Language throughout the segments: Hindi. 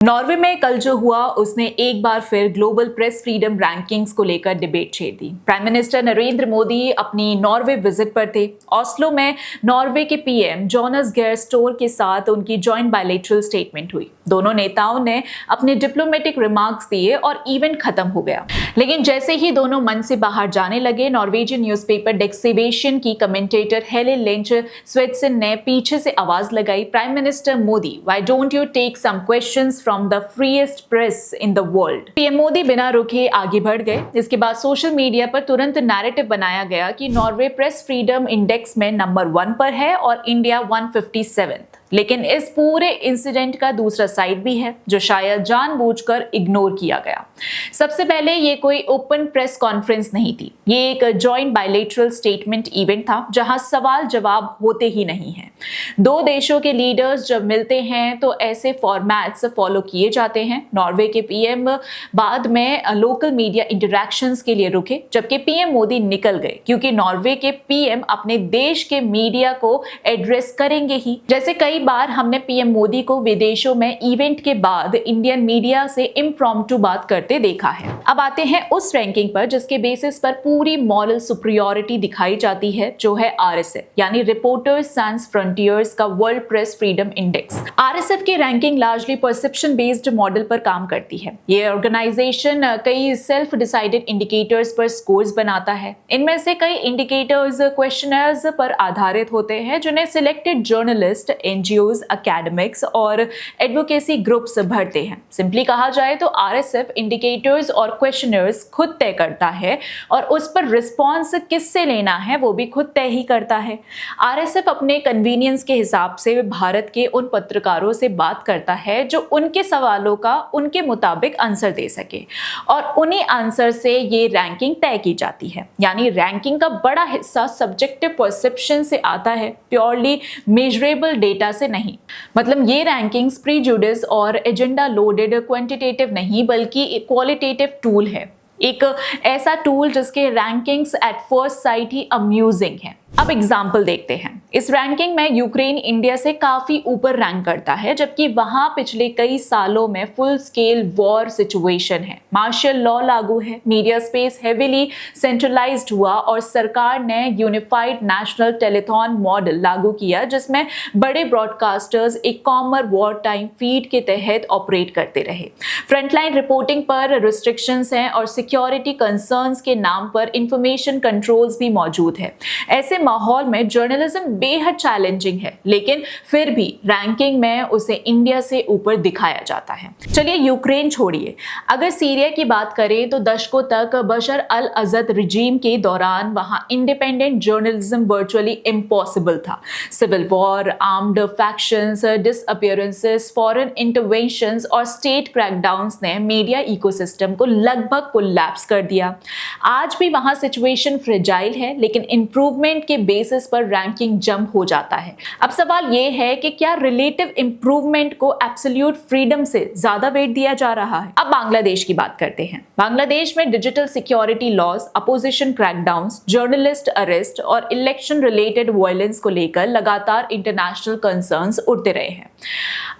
नॉर्वे में कल जो हुआ उसने एक बार फिर ग्लोबल प्रेस फ्रीडम रैंकिंग्स को लेकर डिबेट छेड़ दी। प्राइम मिनिस्टर नरेंद्र मोदी अपनी नॉर्वे विजिट पर थे। ऑस्लो में नॉर्वे के पीएम जोनास गेयर स्टोर के साथ उनकी जॉइंट बायलैटरल स्टेटमेंट हुई। दोनों नेताओं ने अपने डिप्लोमेटिक रिमार्क्स दिए और इवेंट खत्म हो गया। लेकिन जैसे ही दोनों मंच से बाहर जाने लगे, नॉर्वेजियन न्यूज़पेपर डेक्सेवेशन की कमेंटेटर हेले लिंच स्वेटसन ने पीछे से आवाज लगाई, prime minister Modi, why don't you take some questions from the freest press in the world. PM Modi बिना रुके आगे बढ़ गए। इसके बाद सोशल मीडिया पर तुरंत नैरेटिव बनाया गया कि नॉर्वे प्रेस फ्रीडम इंडेक्स में नंबर 1 पर है और इंडिया 157। लेकिन इस पूरे इंसिडेंट का दूसरा साइड भी है जो शायद जानबूझकर इग्नोर किया गया। सबसे पहले ये कोई ओपन प्रेस कॉन्फ्रेंस नहीं थी, ये एक जॉइंट बायलैटरल स्टेटमेंट इवेंट था जहां सवाल जवाब होते ही नहीं हैं। दो देशों के लीडर्स जब मिलते हैं तो ऐसे फॉर्मेट्स फॉलो किए जाते हैं। नॉर्वे के पीएम बाद में लोकल मीडिया इंटरैक्शंस के लिए रुके, जबकि पीएम मोदी निकल गए क्योंकि नॉर्वे के पीएम अपने देश के मीडिया को एड्रेस करेंगे ही। जैसे कई बार हमने पीएम मोदी को विदेशों में इवेंट के बाद इंडियन मीडिया से इम्प्रॉम्प्टू बात करते देखा है। अब आते हैं उस रैंकिंग पर जिसके बेसिस पर पूरी मॉरल सुपीरियॉरिटी दिखाई जाती है, जो है आरएसएफ यानी रिपोर्टर्स सैंस फ्रंटियर्स का world press freedom index. RSF की ranking largely perception based model पर काम करती है। ये ऑर्गेनाइजेशन कई सेल्फ डिसाइडेड इंडिकेटर्स पर स्कोर्स बनाता है। इनमें से कई इंडिकेटर्स क्वेश्चनर्स पर आधारित होते हैं जिन्हें सिलेक्टेड जर्नलिस्ट, एनजीओज, एकेडमिक्स और एडवोकेसी ग्रुप्स भरते हैं। सिंपली कहा जाए तो आरएसएफ इंडिकेटर्स और क्वेश्चनर्स खुद तय करता है और उस पर रिस्पॉन्स किससे लेना है वो भी खुद तय ही करता है। आरएसएफ अपने कन्वीनियंस के हिसाब से भारत के उन पत्रकारों से बात करता है जो उनके सवालों का उनके मुताबिक आंसर दे सके और उन्हीं आंसर से ये रैंकिंग तय की जाती है। यानी रैंकिंग का बड़ा हिस्सा सब्जेक्टिव परसेप्शन से आता है, प्योरली मेजरेबल डेटा से नहीं। मतलब ये रैंकिंग्स प्रीजुडिस और एजेंडा लोडेड क्वांटिटेटिव नहीं बल्कि क्वालिटेटिव टूल है। एक ऐसा टूल जिसके rankings at first sight he amusing है। अब एग्जाम्पल देखते हैं। इस रैंकिंग में यूक्रेन इंडिया से काफी ऊपर रैंक करता है, जबकि वहां पिछले कई सालों में फुल स्केल वॉर सिचुएशन है, मार्शल लॉ लागू है, मीडिया स्पेस हेवीली सेंट्रलाइज्ड हुआ और सरकार ने यूनिफाइड नेशनल टेलीथॉन मॉडल लागू किया जिसमें बड़े ब्रॉडकास्टर्स एक कॉमन वॉर टाइम फीड के तहत ऑपरेट करते रहे। फ्रंटलाइन रिपोर्टिंग पर रिस्ट्रिक्शंस हैं और सिक्योरिटी कंसर्न्स के नाम पर इंफॉर्मेशन कंट्रोल्स भी मौजूद है। ऐसे माहौल में जर्नलिज्म बेहद चैलेंजिंग है, लेकिन फिर भी रैंकिंग में उसे इंडिया से ऊपर दिखाया जाता है। चलिए यूक्रेन छोड़िए, अगर सीरिया की बात करें तो दशकों तक बशर अल असद रिजीम के दौरान वहां इंडिपेंडेंट जर्नलिज्म वर्चुअली इम्पॉसिबल था। Civil war, armed factions, disappearances, foreign interventions और स्टेट क्रैकडाउन्स ने मीडिया इकोसिस्टम को लगभग कोलैप्स कर दिया। आज भी वहां सिचुएशन फ्रेजाइल है, लेकिन इंप्रूवमेंट के बेसिस पर रैंकिंग जंप हो जाता है। अब सवाल यह है कि क्या रिलेटिव इंप्रूवमेंट को एब्सोल्यूट फ्रीडम से ज्यादा वेट दिया जा रहा है। अब बांग्लादेश की बात करते हैं। बांग्लादेश में digital security laws, opposition crackdowns, journalist arrest और इलेक्शन रिलेटेड वायलेंस को लेकर लगातार इंटरनेशनल कंसर्न्स उठते रहे हैं।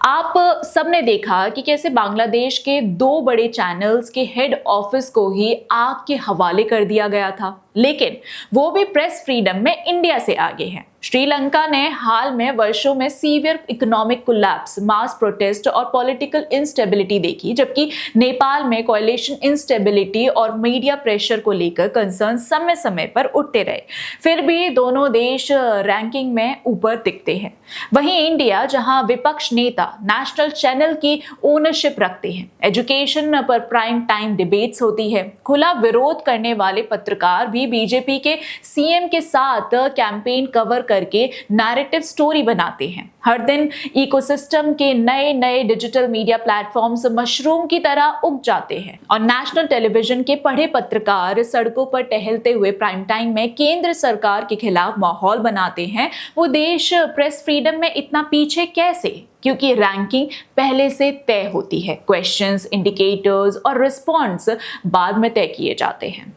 आप सबने देखा कि कैसे बांग्लादेश के 2 बड़े चैनल्स के हेड ऑफिस को ही आग के हवाले कर दिया गया था, लेकिन वो भी प्रेस फ्रीडम में इंडिया से आगे हैं। श्रीलंका ने हाल में वर्षों में सीवियर इकोनॉमिक कोलैप्स, मास प्रोटेस्ट और पॉलिटिकल इंस्टेबिलिटी देखी, जबकि नेपाल में कोएलिशन इंस्टेबिलिटी और मीडिया प्रेशर को लेकर कंसर्न समय समय पर उठते रहे। फिर भी दोनों देश रैंकिंग में ऊपर दिखते हैं। वहीं इंडिया, जहां विपक्ष नेता नेशनल चैनल की ओनरशिप रखते हैं, एजुकेशन पर प्राइम टाइम डिबेट्स होती है, खुला विरोध करने वाले पत्रकार भी बीजेपी के सीएम के साथ कैंपेन कवर करके नैरेटिव स्टोरी बनाते हैं। हर दिन इकोसिस्टम के नए नए डिजिटल मीडिया प्लेटफॉर्म्स मशरूम की तरह उग जाते हैं और नेशनल टेलीविजन के पढ़े पत्रकार सड़कों पर टहलते हुए प्राइम टाइम में केंद्र सरकार के खिलाफ माहौल बनाते हैं। वो देश प्रेस फ्रीडम में इतना पीछे कैसे? क्योंकि रैंकिंग पहले से तय होती है, क्वेश्चंस, इंडिकेटर्स और रिस्पॉन्स बाद में तय किए जाते हैं।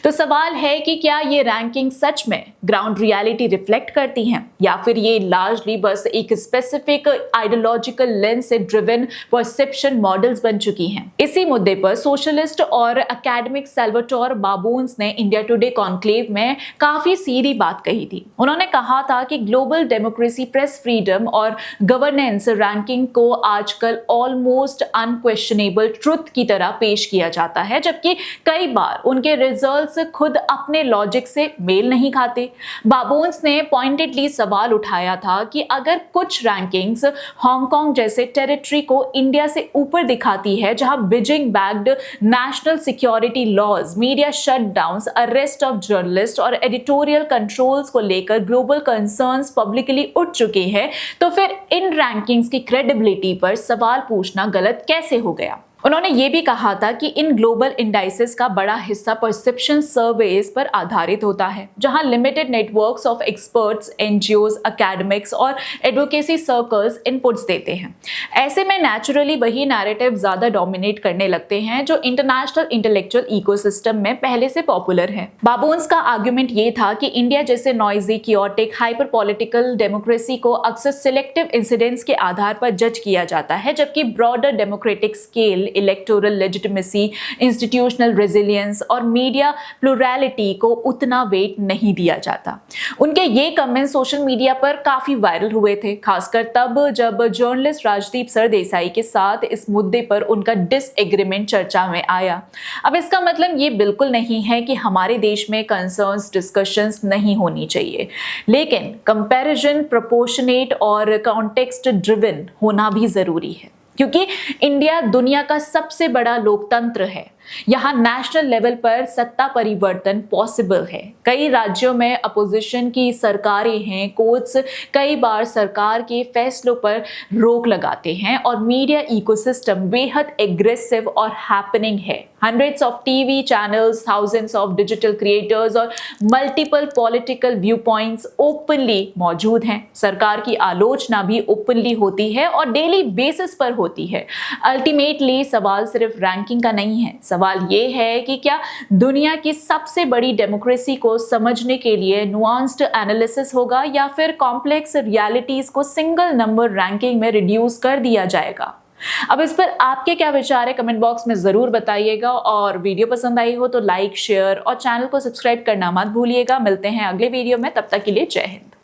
तो सवाल है कि क्या ये रैंकिंग सच में ग्राउंड रियलिटी रिफ्लेक्ट करती हैं या फिर ये लार्जली बस एक स्पेसिफिक आइडियोलॉजिकल लेंस से ड्रिवन परसेप्शन मॉडल्स बन चुकी हैं। इसी मुद्दे पर सोशलिस्ट और एकेडमिक सैल्वाटोर बाबून्स ने इंडिया टुडे कॉन्क्लेव में काफी सीधी बात कही थी। उन्होंने कहा था कि ग्लोबल डेमोक्रेसी, प्रेस फ्रीडम और गवर्नेंस रैंकिंग को आजकल ऑलमोस्ट अनक्वेश्चनेबल ट्रुथ की तरह पेश किया जाता है, जबकि कई बार उनके रिजल्ट्स खुद अपने लॉजिक से मेल नहीं खाते। बाबोन्स ने पॉइंटेडली सवाल उठाया था कि अगर कुछ रैंकिंग्स हांगकांग जैसे टेरिटरी को इंडिया से ऊपर दिखाती है, जहां Beijing backed national security laws, media shutdowns, arrest of journalist और एडिटोरियल कंट्रोल्स को लेकर ग्लोबल कंसर्न्स पब्लिकली उठ चुके हैं, तो फिर इन रैंकिंग्स की क्रेडिबिलिटी पर सवाल पूछना गलत कैसे हो गया। उन्होंने ये भी कहा था कि इन ग्लोबल इंडाइसेस का बड़ा हिस्सा परसेप्शन सर्वेज पर आधारित होता है, जहां limited networks of experts, NGOs, academics और एडवोकेसी सर्कल्स इनपुट्स देते हैं। ऐसे में नेचुरली वही नैरेटिव ज्यादा डोमिनेट करने लगते हैं जो इंटरनेशनल इंटेलेक्चुअल इकोसिस्टम में पहले से पॉपुलर है। बाबून्स का आर्ग्यूमेंट ये था कि इंडिया जैसे noisy, chaotic, hyper political democracy को अक्सर सिलेक्टिव इंसिडेंट्स के आधार पर जज किया जाता है, जबकि broader democratic scale, electoral legitimacy, institutional resilience और मीडिया प्लुरैलिटी को उतना वेट नहीं दिया जाता। उनके ये कमेंट्स सोशल मीडिया पर काफी वायरल हुए थे, खासकर तब जब जर्नलिस्ट राजदीप सरदेसाई के साथ इस मुद्दे पर उनका डिसएग्रीमेंट चर्चा में आया। अब इसका मतलब ये बिल्कुल नहीं है कि हमारे देश में कंसर्न्स डिस्कशंस नहीं होनी चाहिए, लेकिन कंपैरिजन प्रोपोर्शनेट और कॉन्टेक्स्ट ड्रिवन होना भी जरूरी है, क्योंकि इंडिया दुनिया का सबसे बड़ा लोकतंत्र है। यहाँ नेशनल लेवल पर सत्ता परिवर्तन पॉसिबल है। कई राज्यों में अपोजिशन की सरकारें हैं, कोर्ट्स कई बार सरकार के फैसलों पर रोक लगाते हैं और मीडिया इकोसिस्टम बेहद एग्रेसिव और हैपनिंग है। Hundreds of TV channels, thousands of digital creators और multiple political view points openly मौजूद हैं। सरकार की आलोचना भी ओपनली होती है और डेली बेसिस पर होती है। अल्टीमेटली सवाल सिर्फ रैंकिंग का नहीं है, सवाल ये है कि क्या दुनिया की सबसे बड़ी डेमोक्रेसी को समझने के लिए नुआंस्ड एनालिसिस होगा या फिर कॉम्प्लेक्स रियलिटीज को सिंगल नंबर रैंकिंग में रिड्यूस कर दिया जाएगा। अब इस पर आपके क्या विचार है, कमेंट बॉक्स में जरूर बताइएगा। और वीडियो पसंद आई हो तो लाइक, शेयर और चैनल को सब्सक्राइब करना मत भूलिएगा। मिलते हैं अगले वीडियो में, तब तक के लिए जय हिंद।